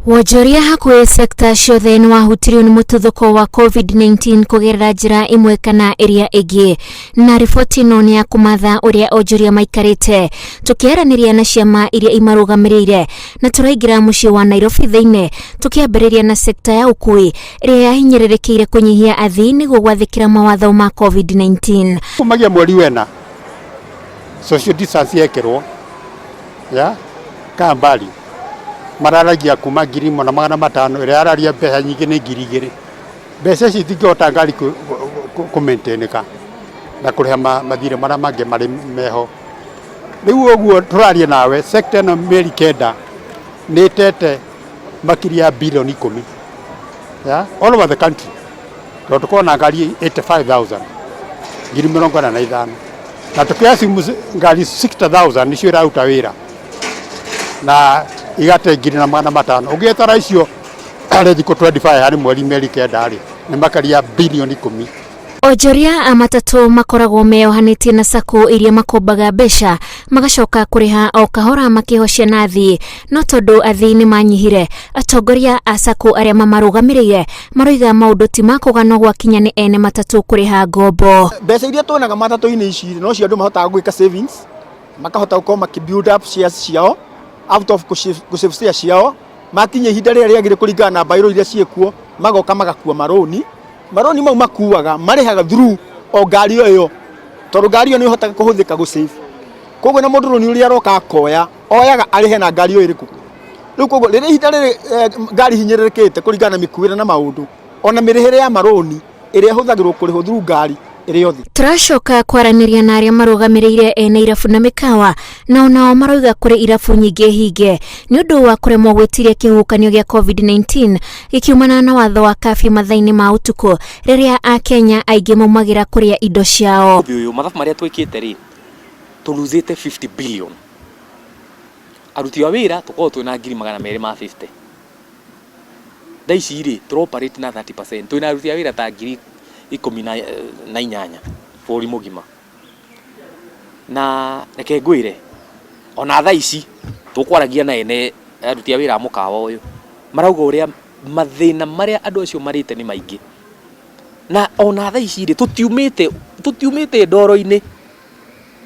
Wonjoria hakuhĩ sekta ciothe nĩ wahutirio nĩ mũtuthũko wa COVID-19 kũgerera njĩra imwe kana ĩrĩa ĩngĩ. Na riboti ĩno nĩ ya kũmatha ũrĩa onjoria maikarĩte. Tũkĩaranĩria na ciama iria imarũgamĩrĩire na tũraingĩra mũciĩ wa Nairobi thĩinĩ, tũkĩambĩrĩria na sekta ya ũkui ĩrĩa yahinyĩrĩrĩkĩire kũnyihia athii nĩguo gwathĩkĩra mawatho ma COVID-19. Kumagia mweri wena social distance yekĩrwo ya kambali mararagia kuma 1,500 ĩrĩa araria mbeca nyingĩ nĩ 2,000. Mbeca ici itingĩhota ngari kũmaintainĩka na kũrĩha mathirĩ marĩa mangĩ marĩ meho. Rĩu ũguo tũraria nawe, sekta ĩno mĩeri 9 nĩ ĩtete makĩria bilioni 10 ya all over the country. Tondũ tũkorwo na ngari 85,000 45,000 na tũkĩasimu ngari 60,000 nĩcio iraruta wĩra na igate 5,000. Ũngĩtara icio arĩ thikũ 25 harĩ mweri 9 nĩ makaria bilioni 10. Onjoria a matatũ makoragwo meyohanĩtie na sacco iria makombaga mbeca magacoka kũrĩha o kahora makĩhocia na athii, no tondũ athii nĩ manyihire, atongoria a sacco arĩa mamarũgamĩrĩire maroiga maũndũ ti ma kũganwo gwakinya nĩ ene matatũ kũrĩha ngombo. Mbeca iria tuonaga matatũ-inĩ ici no cio andũ mahotaga gwĩka savings, makahota gũkorwo build up shares ciao out of gũsave shares ciao, makinya ihinda rĩrĩa rĩagĩrĩire kũringana na bairo iria ciĩkuo, magoka magakua maroni mau makuaga marĩhaga through o ngari ĩyo, tondũ ngari ĩyo nĩ ĩhotaga kũhũthĩka gũsave. Koguo na mũndũ roni ũrĩa aroka akoya oyaga arĩhe na ngari ĩyo ĩrĩkũ. Rĩu koguo rĩrĩa ihinda rĩrĩ ngari hinyĩrĩrĩkĩte kũringana na mĩkuĩre na maũndũ, ona mĩrĩhĩre ya maroni ĩrĩa ĩhũthagĩrwo kũrĩhwo through ngari ĩrĩ yothe. Tũracoka kwaranĩria na arĩa marũgamĩrĩire ene irabu na mĩkawa, na onao marauga kũrĩ irabu nyingĩ hinge nĩ ũndũ wa kũremwo gwĩtiria kĩhuhũkanio gĩa COVID-19 gĩkiumana na watho wa kabi mathaa-inĩ ma ũtukũ rĩrĩa Akenya aingĩ maumagĩra kũrĩa indo ciao. Ũyũ mathabu marĩa twĩkĩte rĩ, tũluzĩte 50 billion. Aruti a wĩra tũkorwo twĩna 250. Thaa ici rĩ tũroperate na 30%. Twĩna aruti a wĩra ta 18 bũrũri mũgima. Na reke ngwĩre ona thaa ici tũkwaragia na ene aruti a wĩra a mũkawa ũyũ marauga ũrĩa mathĩna marĩa andũ acio marĩte nĩ maingĩ, na ona thaa ici rĩ tũtiumĩte ndoro-inĩ,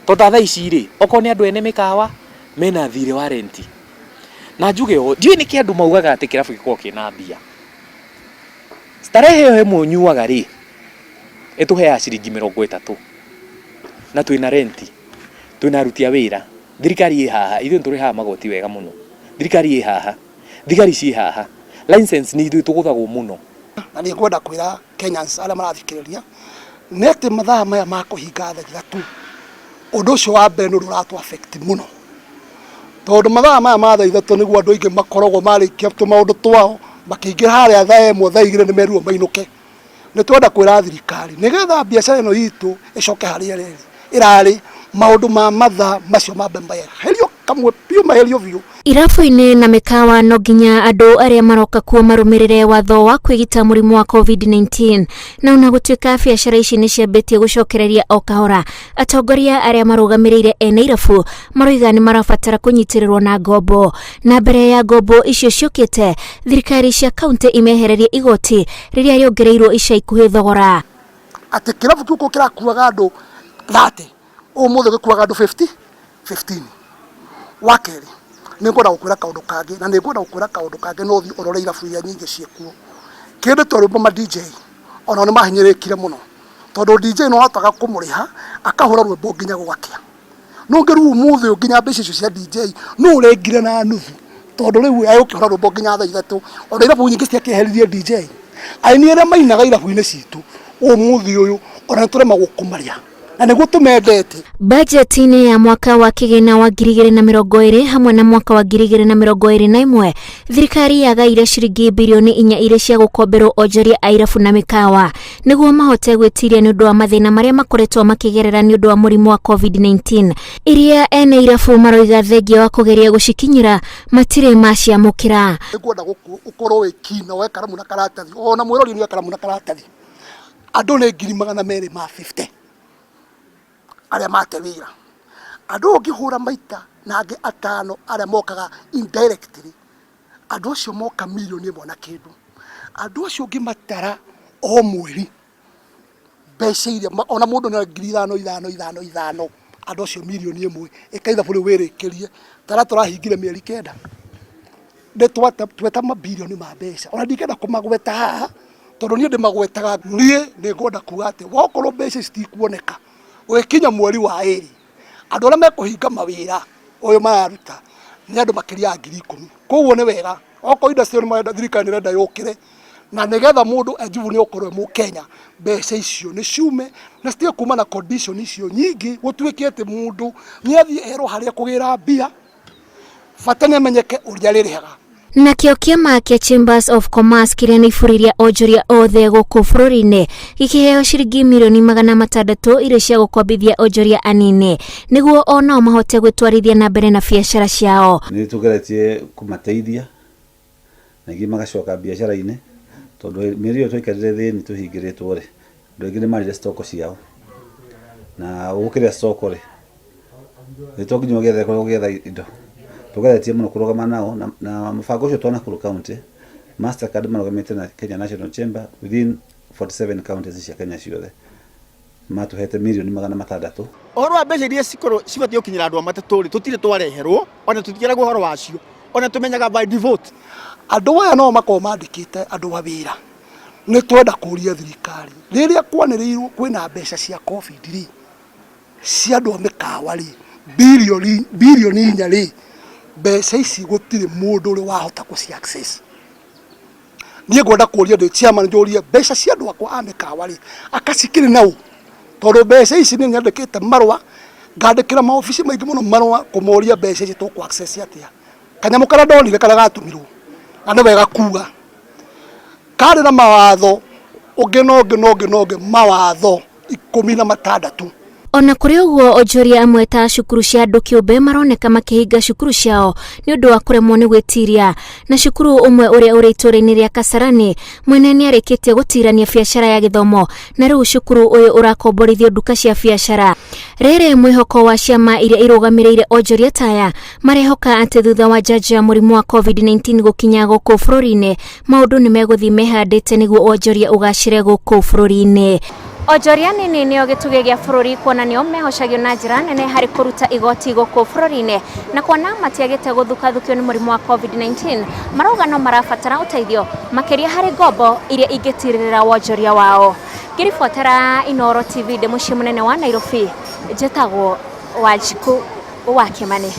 tondũ thaa ici rĩ okorwo nĩ andũ ene mĩkawa mena thirĩ wa renti. Na njuge ndiũĩ nĩkĩ andũ maugaga atĩ kĩrabu gĩkorwo kĩna mbia. Starehe ĩyo ĩmwe nyuaga rĩ ĩtũheaga ciringi 30 na twĩna renti, twĩna aruti a wĩra, thirikari ĩ haha, ithuĩ tũrĩ haha magoti wega mũno, thirikari ĩ haha, thigari ciĩ haha, license nĩ ithuĩ tũgũthagwo mũno. Na nĩ ngwenda kwĩra Kenyans arĩa marathikĩrĩria nĩ atĩ mathaa maya ma kũhinga thaa 3 ũndũ ũcio wa mbere nĩ ũratũ affect mũno, tondũ mathaa maya ma thaa 3 nĩguo andũ aingĩ makoragwo marĩkia tũmaũndũ twao makĩingĩra harĩa thaa 1 thaa 2 nĩ meruo mainũke. Nĩ twenda kwĩra thirikari nĩgetha biacara ĩno itũ ĩcoke harĩa ĩrarĩ, maũndũ ma mathaa macio mambe maherio kamwe piũ maherio biũ. Irabu-inĩ na mĩkawa no nginya andũ arĩa maroka kuo marũmĩrĩre watho wa kwĩgita mũrimũ wa COVID-19, na ona gũtuĩka biacara ici nĩ ciambĩtie gũcokereria o kahora, atongoria arĩa marũgamĩrĩire ene irabu maroiga nĩ marabatara kũnyitĩrĩrwo na ngombo, na mbere ya ngombo icio ciũkĩte thirikari cia kaunti imehererie igoti rĩrĩa rĩongereirwo ica ikuhĩ thogora. Atĩ kĩrabu kĩu kĩrakuaga andũ 30 ũmũthĩ gĩkuaga andũ 15. Wakeri nĩ ngwenda gũkwĩra kaũndũ kangĩ, na nĩ ngwenda gũkwĩra kaũndũ kangĩ no thi ũrore irabu iria nyingĩ ciĩkuo. Kĩndũ ta rwĩmbo ma DJ ona nĩ mahinyĩrĩkire mũno, tondũ DJ no ahotaga kũmũrĩha akahũra rwĩmbo nginya gũgakia. No ngĩrĩu ũmũthĩ nginya mbeca icio cia DJ no ũrengire na nuthu, tondũ rĩu agũkĩhũra rwĩmbo nginya thaa 3. Ona irabu nyingĩ ciakĩheririe DJ aini arĩa mainaga irabu-inĩ citũ ũmũthĩ ũyũ ona tũrema gũkũmaria na nĩguo tũmendete. Budget-inĩ ya mwaka wa kĩgĩna wa 2020 hamwe na mwaka wa 2021 thirikari yagaire ciringi bilioni 4 iria cia gũkomberwo onjoria a irabu na mĩkawa nĩguo mahote gwĩtiria nĩ ũndũ wa mathĩna marĩa makoretwo makĩgerera nĩ ũndũ wa mũrimũ wa COVID-19 iria ene irabu maroiga thengia wa kũgeria gũcikinyĩra matirĩ maciamũkĩra. Ngwenda ũkorwo wĩ kina we karamu na karatathi, ona mwĩrori nĩ karamu na karatathi. Andũ nĩ 250 arĩa mate wĩra, andũ ũngĩhũra maita na angĩ 5 arĩa mokaga indirectly Andũ acio moka milioni ĩmwe na kĩndũ. Andũ acio ũngĩmatara o mweri mbeca iria ona mũndũ nĩ 5,000 andũ acio milioni ĩmwe ĩkaitha bũrĩ wĩrĩkĩrie tara tũrahingire mĩeri 9 nĩ tweta mabilioni ma mbeca ona ndingĩenda kũmagweta haha tondũ niĩ ndĩmagwetaga niĩ nĩ ngwenda kuga atĩ wokorwo mbeca citikuoneka ũgĩkinya mweri wa 2 andũ arĩa mekũhinga mawĩra ũyũ mararuta nĩ andũ makĩria 10,000 koguo nĩ wega okorwo industry nĩ marenda thirikari nĩrenda yũkĩre na nĩgetha mũndũ ajivunie okorwo mu Kenya mbeca icio nĩ ciume na citige kuma na condition icio nyingĩ gũtuĩke atĩ mũndũ nĩathiĩ erwo harĩa kũgĩra mbia bata nĩ amenyeke ũrĩa rĩrĩhaga. Nakĩo kĩama kĩa Chambers of Commerce kĩrĩa nĩ ibũrĩria onjoria othe gũkũ bũrũri-inĩ gĩkĩheo ciringi milioni 600 iria cia gũkombithia onjoria anini nĩguo onao mahote gwĩtwarithia na mbere na biacara ciao. Nĩ tũgeretie kũmateithia na ingĩ magacoka biacara-inĩ tondũ mĩeri ĩyo twaikarire thĩinĩ tũhingĩrĩtwo rĩ andũ aingĩ nĩ marire stoko ciao na ũkĩrĩa stoko rĩ nĩ tũnginya ũgetha indo tũgeretie mũno kũrũgama nao na mũbango ũcio twana kũrũ county Mastercard marũgamĩte na Kenya National Chamber within 47 counties cia Kenya ciothe matuhete milioni 600. Ũhoro wa mbeca iria cibatie gũkinyĩra andũ matatũ rĩ tũtirĩ twareherwo ona tũtikĩragwo ũhoro wacio ona tũmenyaga by default. Andũ aya no makorwo mandĩkĩte andũ a wĩra nĩ twenda kũria thirikari rĩrĩa kwanĩrĩirwo kwĩna mbeca cia covid rĩ cia andũ a mĩkawa rĩ bilioni 4 rĩ mbeca ici gũtirĩ mũndũ ũrĩ wahota kũci access. Niĩ ngwenda kũria ndĩ chairman njũrie mbeca cia andũ akwa a mĩkawa rĩ akacikĩrĩ nau tondũ mbeca ici nĩ nyandĩkĩte marũa ngandĩkĩra maobici maingĩ mũno marũa kũmoria mbeca ici tũkũ access atĩa kanyamũ karĩa ndonire karĩa gatũmirwo na nĩ wega kuga karĩ na mawatho ũngĩ mawatho 16. Ona kũrĩ ũguo onjoria amwe ta cukuru cia andũ kĩũmbe maroneka makĩhinga cukuru ciao nĩ ũndũ wa kũremwo nĩ gwĩtiria na cukuru ũmwe ũrĩa ũrĩ itũũra-inĩ rĩa Kasarani mwene nĩ arĩkĩtie gũtirania biacara ya gĩthomo na rĩu cukuru ũyũ ũrakomborithio nduka cia biacara. Rĩrĩ mwĩhoko wa ciama iria irũgamĩrĩire onjoria taya marehoka atĩ thutha wa njanjo ya mũrimũ wa COVID-19 gũkinya gũkũ bũrũri-inĩ maũndũ nĩ megũthiĩ mehandĩte nĩguo onjoria ũgacĩre gũkũ bũrũri-inĩ. Onjoria nini nĩo gĩtugĩ gĩa bũrũri kuona nĩo mehocagio na njĩra nene harĩ kũruta igoti gũkũ bũrũri-inĩ na kuona matiagĩte gũthukathukio nĩ mũrimũ wa COVID-19 marauga no marabatara ũteithio makĩria harĩ ngombo iria ingĩtirĩrĩra wonjoria wao. Ngĩribotera Inooro TV ndĩ mũciĩ mũnene wa Nairobi njĩtagwo Wanjiku wa Kimani.